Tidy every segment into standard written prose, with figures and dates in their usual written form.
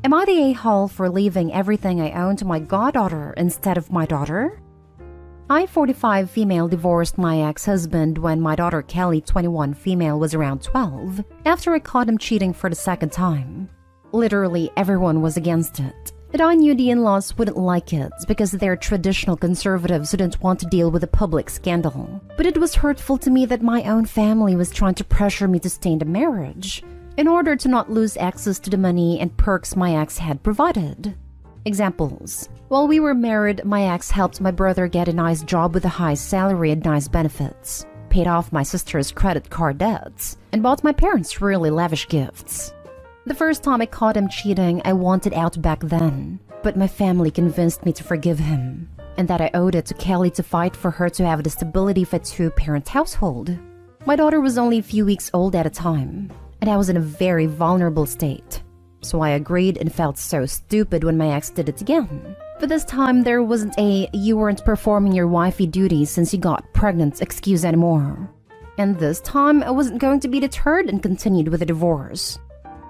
Am I the a-hole for leaving everything I own to my goddaughter instead of my daughter? I, 45 female, divorced my ex-husband when my daughter Kelly, 21 female, was around 12, after I caught him cheating for the second time. Literally everyone was against it. And I knew the in-laws wouldn't like it because they're traditional conservatives who didn't want to deal with a public scandal. But it was hurtful to me that my own family was trying to pressure me to stay in the marriage in order to not lose access to the money and perks my ex had provided. Examples. While we were married, my ex helped my brother get a nice job with a high salary and nice benefits, paid off my sister's credit card debts, and bought my parents really lavish gifts. The first time I caught him cheating, I wanted out back then, but my family convinced me to forgive him, and that I owed it to Kelly to fight for her to have the stability of a two-parent household. My daughter was only a few weeks old at a time, and I was in a very vulnerable state. So I agreed and felt so stupid when my ex did it again. But this time there wasn't a "you weren't performing your wifey duties since you got pregnant" excuse anymore. And this time I wasn't going to be deterred and continued with the divorce.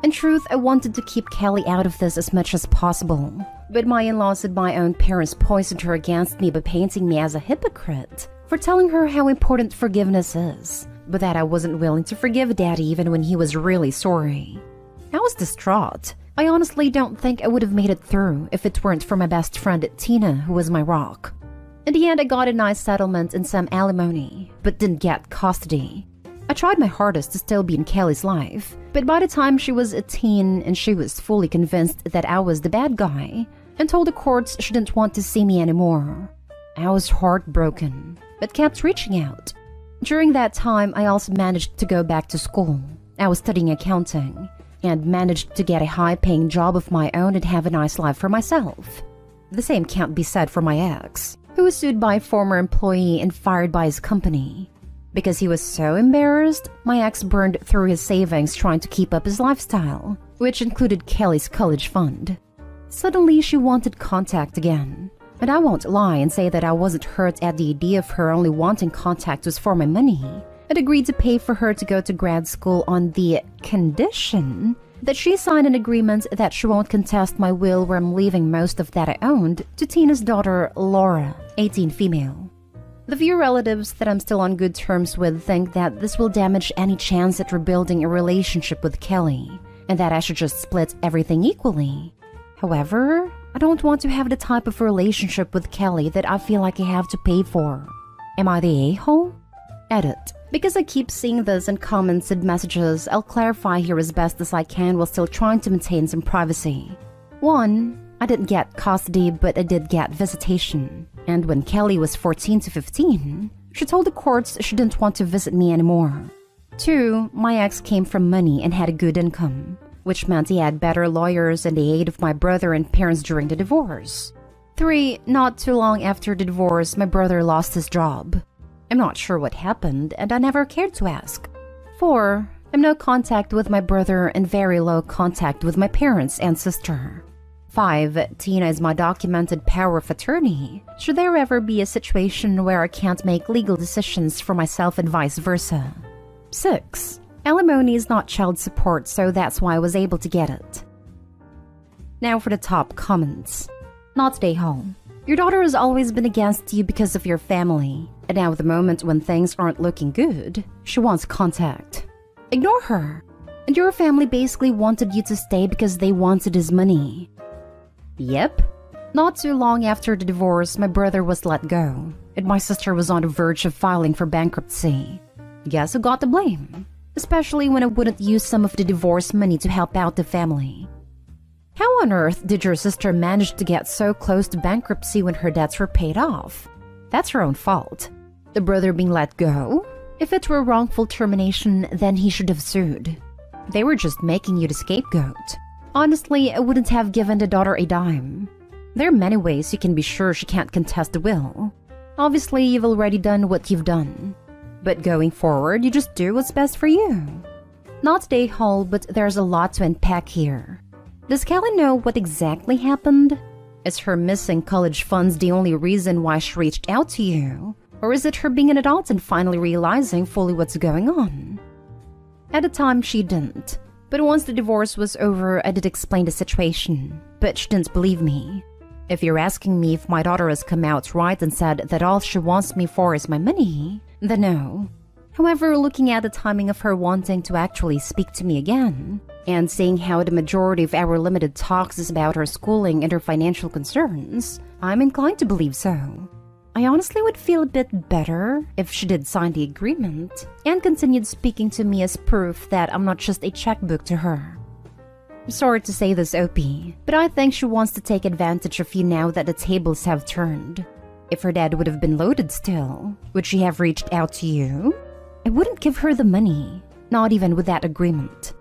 In truth, I wanted to keep Kelly out of this as much as possible. But my in-laws and my own parents poisoned her against me by painting me as a hypocrite for telling her how important forgiveness is, but that I wasn't willing to forgive Daddy even when he was really sorry. I was distraught. I honestly don't think I would have made it through if it weren't for my best friend Tina, who was my rock. In the end, I got a nice settlement and some alimony, but didn't get custody. I tried my hardest to still be in Kelly's life, but by the time she was a teen and she was fully convinced that I was the bad guy and told the courts she didn't want to see me anymore. I was heartbroken, but kept reaching out. During that time, I also managed to go back to school. I was studying accounting and managed to get a high-paying job of my own and have a nice life for myself. The same can't be said for my ex, who was sued by a former employee and fired by his company. Because he was so embarrassed, my ex burned through his savings trying to keep up his lifestyle, which included Kelly's college fund. Suddenly, she wanted contact again. And I won't lie and say that I wasn't hurt at the idea of her only wanting contact was for my money. I'd agreed to pay for her to go to grad school on the condition that she signed an agreement that she won't contest my will where I'm leaving most of that I owned to Tina's daughter, Laura, 18 female. The few relatives that I'm still on good terms with think that this will damage any chance at rebuilding a relationship with Kelly, and that I should just split everything equally. However, I don't want to have the type of relationship with Kelly that I feel like I have to pay for. Am I the a-hole? Edit. Because I keep seeing this in comments and messages, I'll clarify here as best as I can while still trying to maintain some privacy. 1. I didn't get custody, but I did get visitation. And when Kelly was 14 to 15, she told the courts she didn't want to visit me anymore. 2. My ex came from money and had a good income, which meant he had better lawyers and the aid of my brother and parents during the divorce. 3. Not too long after the divorce, my brother lost his job. I'm not sure what happened, and I never cared to ask. 4. I'm no contact with my brother and very low contact with my parents and sister. 5. Tina is my documented power of attorney. Should there ever be a situation where I can't make legal decisions for myself and vice versa. 6. Alimony is not child support, so that's why I was able to get it. Now for the top comments. Not stay home. Your daughter has always been against you because of your family, and now at the moment when things aren't looking good, she wants contact. Ignore her. And your family basically wanted you to stay because they wanted his money. Yep. Not too long after the divorce, my brother was let go, and my sister was on the verge of filing for bankruptcy. Guess who got the blame? Especially when I wouldn't use some of the divorce money to help out the family. How on earth did your sister manage to get so close to bankruptcy when her debts were paid off? That's her own fault. The brother being let go? If it were wrongful termination, then he should have sued. They were just making you the scapegoat. Honestly, I wouldn't have given the daughter a dime. There are many ways you can be sure she can't contest the will. Obviously, you've already done what you've done. But going forward, you just do what's best for you. Not day haul, but there's a lot to unpack here. Does Kelly know what exactly happened? Is her missing college funds the only reason why she reached out to you? Or is it her being an adult and finally realizing fully what's going on? At the time, she didn't. But once the divorce was over, I did explain the situation, but she didn't believe me. If you're asking me if my daughter has come out right and said that all she wants me for is my money, then no. However, looking at the timing of her wanting to actually speak to me again, and seeing how the majority of our limited talks is about her schooling and her financial concerns, I'm inclined to believe so. I honestly would feel a bit better if she did sign the agreement and continued speaking to me as proof that I'm not just a checkbook to her. Sorry to say this, OP, but I think she wants to take advantage of you now that the tables have turned. If her dad would have been loaded still, would she have reached out to you? I wouldn't give her the money, not even with that agreement.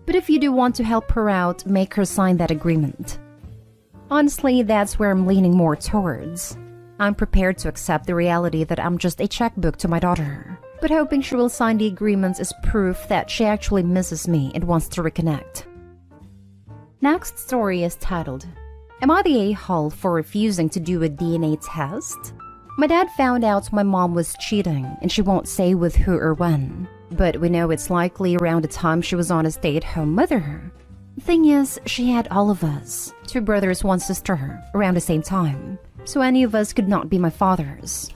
But if you do want to help her out, make her sign that agreement. Honestly, that's where I'm leaning more towards. I'm prepared to accept the reality that I'm just a checkbook to my daughter, but hoping she will sign the agreements as proof that she actually misses me and wants to reconnect. Next story is titled, Am I the a-hole for refusing to do a DNA test? My dad found out my mom was cheating and she won't say with who or when, but we know it's likely around the time she was on a stay-at-home mother. The thing is, she had all of us, 2 brothers, 1 sister, around the same time, so any of us could not be my father's.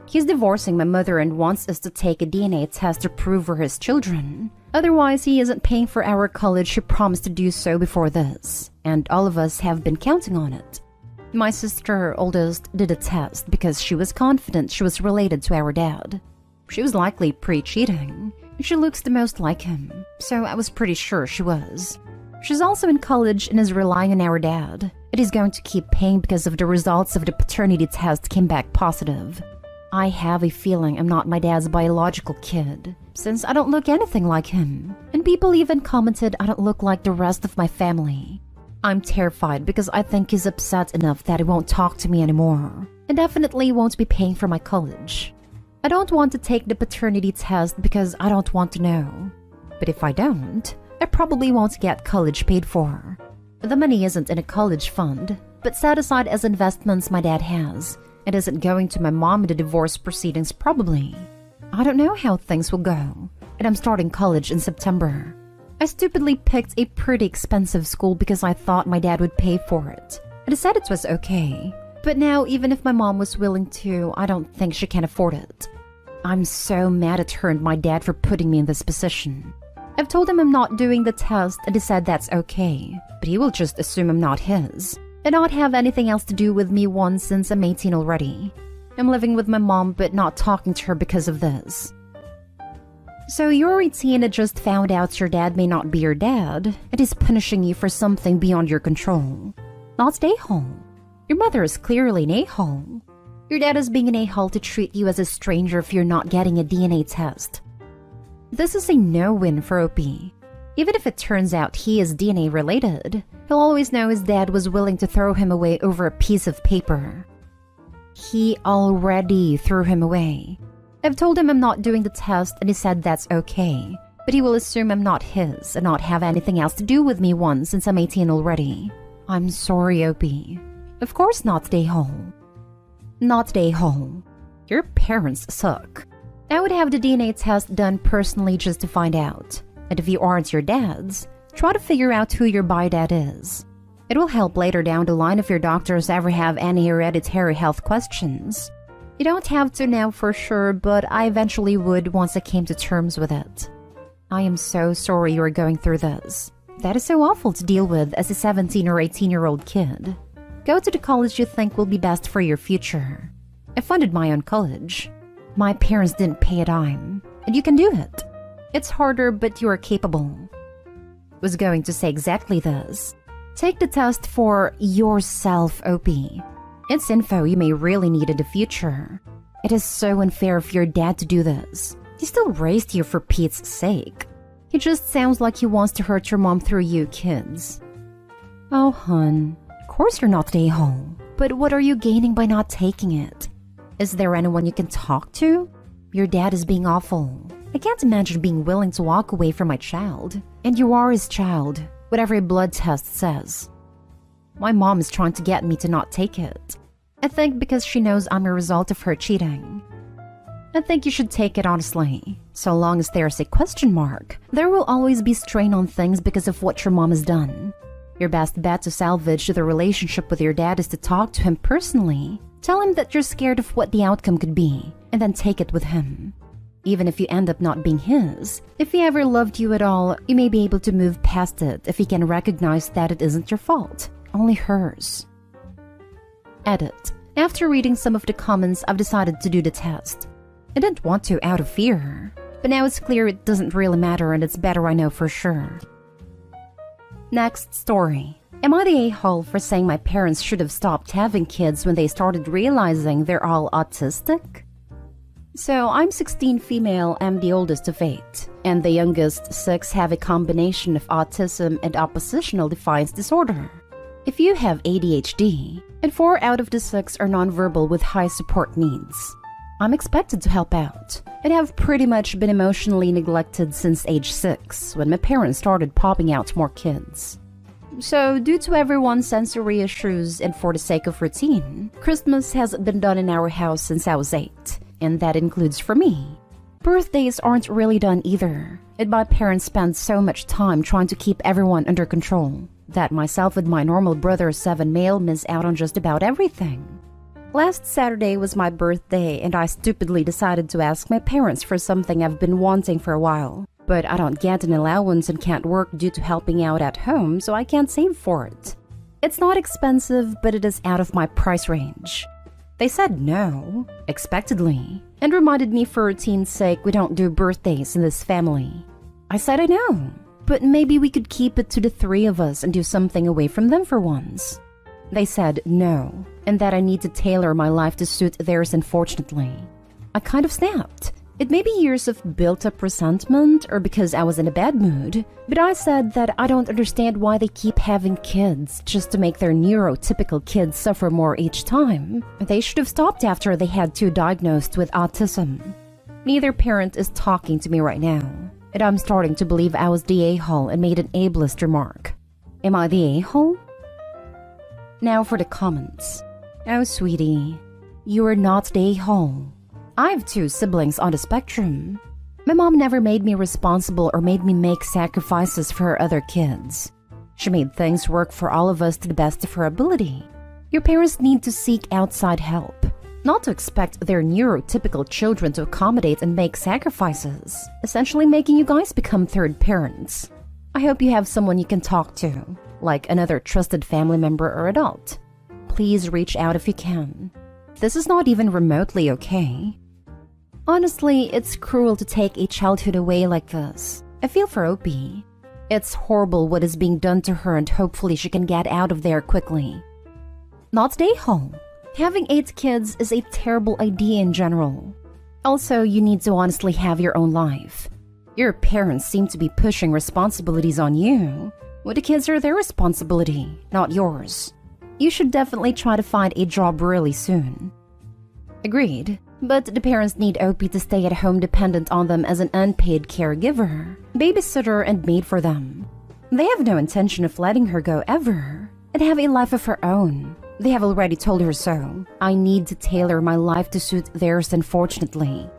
He's divorcing my mother and wants us to take a DNA test to prove we're his children. Otherwise, he isn't paying for our college. He promised to do so before this, and all of us have been counting on it. My sister, oldest, did a test because she was confident she was related to our dad. She was likely pre-cheating. She looks the most like him, so I was pretty sure she was. She's also in college and is relying on our dad. It is going to keep paying because of the results of the paternity test came back positive. I have a feeling I'm not my dad's biological kid, since I don't look anything like him, and people even commented I don't look like the rest of my family. I'm terrified because I think he's upset enough that he won't talk to me anymore, and definitely won't be paying for my college. I don't want to take the paternity test because I don't want to know. But if I don't, I probably won't get college paid for. The money isn't in a college fund, but set aside as investments my dad has. It isn't going to my mom in the divorce proceedings probably. I don't know how things will go, and I'm starting college in September. I stupidly picked a pretty expensive school because I thought my dad would pay for it. I decided it was okay, but now even if my mom was willing to, I don't think she can afford it. I'm so mad at her and my dad for putting me in this position. I've told him I'm not doing the test and he said that's okay, but he will just assume I'm not his, and not have anything else to do with me since I'm 18 already. I'm living with my mom but not talking to her because of this. So you're 18 and just found out your dad may not be your dad, and is punishing you for something beyond your control. Not an a-hole. Your mother is clearly an a-hole. Your dad is being an a-hole to treat you as a stranger if you're not getting a DNA test. This is a no-win for OP. Even if it turns out he is DNA related, he'll always know his dad was willing to throw him away over a piece of paper. He already threw him away. I've told him I'm not doing the test and he said that's okay, but he will assume I'm not his and not have anything else to do with me since I'm 18 already. I'm sorry, OP. Of course not, a-hole. Not a-hole. Your parents suck. I would have the DNA test done personally just to find out. And if you aren't your dad's, try to figure out who your bi-dad is. It will help later down the line if your doctors ever have any hereditary health questions. You don't have to now for sure, but I eventually would once I came to terms with it. I am so sorry you are going through this. That is so awful to deal with as a 17 or 18-year-old kid. Go to the college you think will be best for your future. I funded my own college. My parents didn't pay a dime, and you can do it. It's harder, but you are capable. Was going to say exactly this. Take the test for yourself, OP. It's info you may really need in the future. It is so unfair for your dad to do this. He still raised you for Pete's sake. He just sounds like he wants to hurt your mom through you kids. Oh, hun. Of course you're not an a-hole. But what are you gaining by not taking it? Is there anyone you can talk to? Your dad is being awful. I can't imagine being willing to walk away from my child. And you are his child, whatever a blood test says. My mom is trying to get me to not take it. I think because she knows I'm a result of her cheating. I think you should take it honestly. So long as there's a question mark, there will always be strain on things because of what your mom has done. Your best bet to salvage the relationship with your dad is to talk to him personally. Tell him that you're scared of what the outcome could be, and then take it with him. Even if you end up not being his, if he ever loved you at all, you may be able to move past it if he can recognize that it isn't your fault, only hers. Edit. After reading some of the comments, I've decided to do the test. I didn't want to out of fear, but now it's clear it doesn't really matter and it's better I know for sure. Next story. Am I the a-hole for saying my parents should have stopped having kids when they started realizing they're all autistic? So I'm 16 female, I'm the oldest of 8, and the youngest 6 have a combination of autism and oppositional defiance disorder. If you have ADHD, and 4 out of the 6 are nonverbal with high support needs, I'm expected to help out, and have pretty much been emotionally neglected since age 6, when my parents started popping out more kids. So, due to everyone's sensory issues and for the sake of routine, Christmas has been done in our house since I was 8, and that includes for me. Birthdays aren't really done either, and my parents spend so much time trying to keep everyone under control that myself and my normal brother 7 male miss out on just about everything. Last Saturday was my birthday, and I stupidly decided to ask my parents for something I've been wanting for a while. But I don't get an allowance and can't work due to helping out at home, so I can't save for it. It's not expensive, but it is out of my price range. They said no, expectedly, and reminded me for routine's sake we don't do birthdays in this family. I said I know, but maybe we could keep it to the 3 of us and do something away from them for once. They said no, and that I need to tailor my life to suit theirs, unfortunately. I kind of snapped. It may be years of built-up resentment or because I was in a bad mood, but I said that I don't understand why they keep having kids just to make their neurotypical kids suffer more each time. They should have stopped after they had 2 diagnosed with autism. Neither parent is talking to me right now, and I'm starting to believe I was the a-hole and made an ableist remark. Am I the a-hole? Now for the comments. Oh, sweetie, you are not the a-hole. I have 2 siblings on the spectrum. My mom never made me responsible or made me make sacrifices for her other kids. She made things work for all of us to the best of her ability. Your parents need to seek outside help, not to expect their neurotypical children to accommodate and make sacrifices, essentially making you guys become third parents. I hope you have someone you can talk to, like another trusted family member or adult. Please reach out if you can. This is not even remotely okay. Honestly, it's cruel to take a childhood away like this. I feel for Opie. It's horrible what is being done to her, and hopefully she can get out of there quickly. Not stay home. Having 8 kids is a terrible idea in general. Also, you need to honestly have your own life. Your parents seem to be pushing responsibilities on you. Well, the kids are their responsibility, not yours. You should definitely try to find a job really soon. Agreed. But the parents need Opie to stay at home dependent on them as an unpaid caregiver, babysitter, and maid for them. They have no intention of letting her go ever, and have a life of her own. They have already told her so. I need to tailor my life to suit theirs, unfortunately.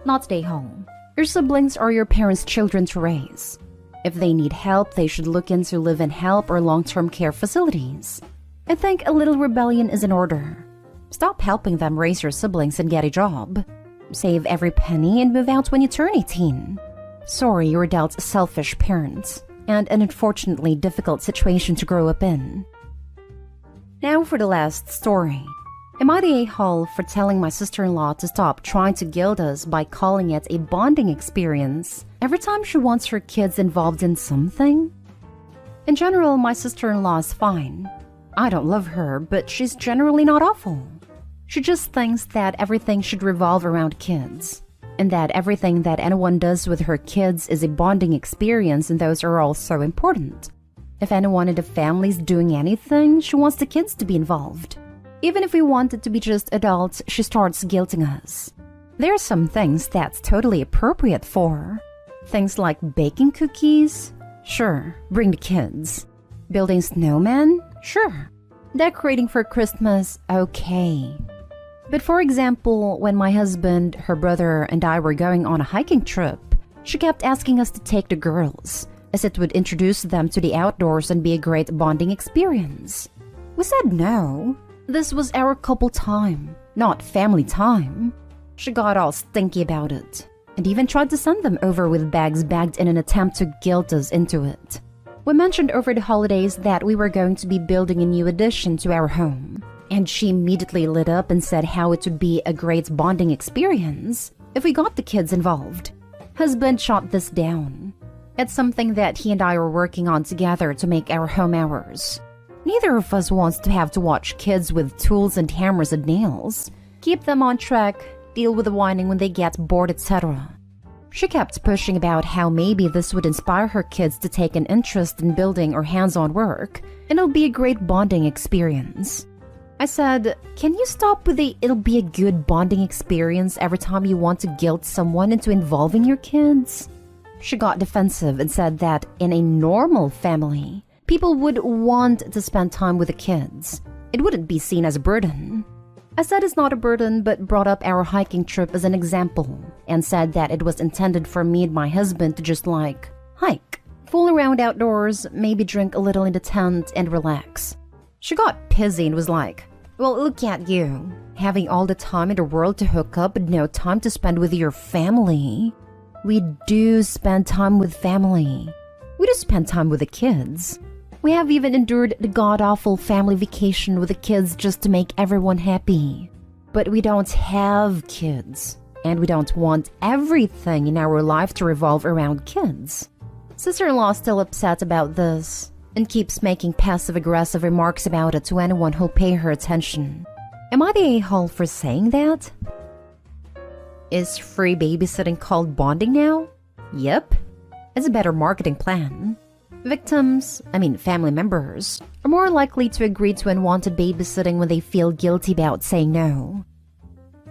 Not stay home. Your siblings are your parents' children to raise. If they need help, they should look into live-in help or long-term care facilities. I think a little rebellion is in order. Stop helping them raise your siblings and get a job. Save every penny and move out when you turn 18. Sorry you were dealt selfish parents, and an unfortunately difficult situation to grow up in. Now for the last story. Am I the a-hole for telling my sister-in-law to stop trying to guilt us by calling it a bonding experience every time she wants her kids involved in something? In general, my sister-in-law is fine. I don't love her, but she's generally not awful. She just thinks that everything should revolve around kids, and that everything that anyone does with her kids is a bonding experience, and those are all so important. If anyone in the family is doing anything, she wants the kids to be involved. Even if we want it to be just adults, she starts guilting us. There are some things that's totally appropriate for. Things like baking cookies? Sure, bring the kids. Building snowmen? Sure. Decorating for Christmas? Okay. But for example, when my husband, her brother, and I were going on a hiking trip, she kept asking us to take the girls, as it would introduce them to the outdoors and be a great bonding experience. We said no. This was our couple time, not family time. She got all stinky about it, and even tried to send them over with bags bagged in an attempt to guilt us into it. We mentioned over the holidays that we were going to be building a new addition to our home, and she immediately lit up and said how it would be a great bonding experience if we got the kids involved. Husband shot this down. It's something that he and I are working on together to make our home ours. Neither of us wants to have to watch kids with tools and hammers and nails, keep them on track, deal with the whining when they get bored, etc. She kept pushing about how maybe this would inspire her kids to take an interest in building or hands-on work, and it'll be a great bonding experience. I said, can you stop with the "it'll be a good bonding experience" every time you want to guilt someone into involving your kids? She got defensive and said that in a normal family, people would want to spend time with the kids. It wouldn't be seen as a burden. I said it's not a burden, but brought up our hiking trip as an example, and said that it was intended for me and my husband to just hike, fool around outdoors, maybe drink a little in the tent and relax. She got pissy and was like, well, look at you, having all the time in the world to hook up but no time to spend with your family. We do spend time with family. We do spend time with the kids. We have even endured the god-awful family vacation with the kids just to make everyone happy. But we don't have kids, and we don't want everything in our life to revolve around kids. Sister-in-law is still upset about this, and keeps making passive-aggressive remarks about it to anyone who'll pay her attention. Am I the a-hole for saying that? Is free babysitting called bonding now? Yep. It's a better marketing plan. Victims, family members, are more likely to agree to unwanted babysitting when they feel guilty about saying no.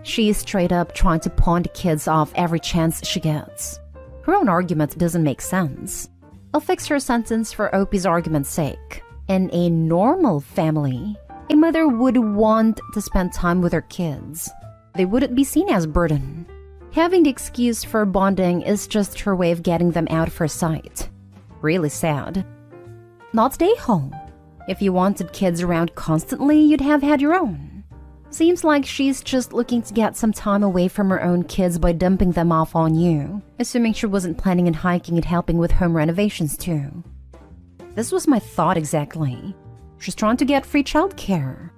She is straight up trying to pawn the kids off every chance she gets. Her own argument doesn't make sense. I'll fix her sentence for Opie's argument's sake. In a normal family, a mother would want to spend time with her kids. They wouldn't be seen as a burden. Having the excuse for bonding is just her way of getting them out of her sight. Really sad. Not stay home. If you wanted kids around constantly, you'd have had your own. Seems like she's just looking to get some time away from her own kids by dumping them off on you, assuming she wasn't planning on hiking and helping with home renovations too. This was my thought exactly. She's trying to get free childcare.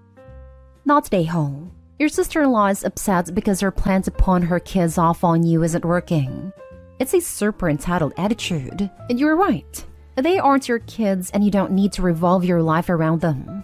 Not stay home. Your sister-in-law is upset because her plan to pawn her kids off on you isn't working. It's a super entitled attitude, and you're right. They aren't your kids and you don't need to revolve your life around them.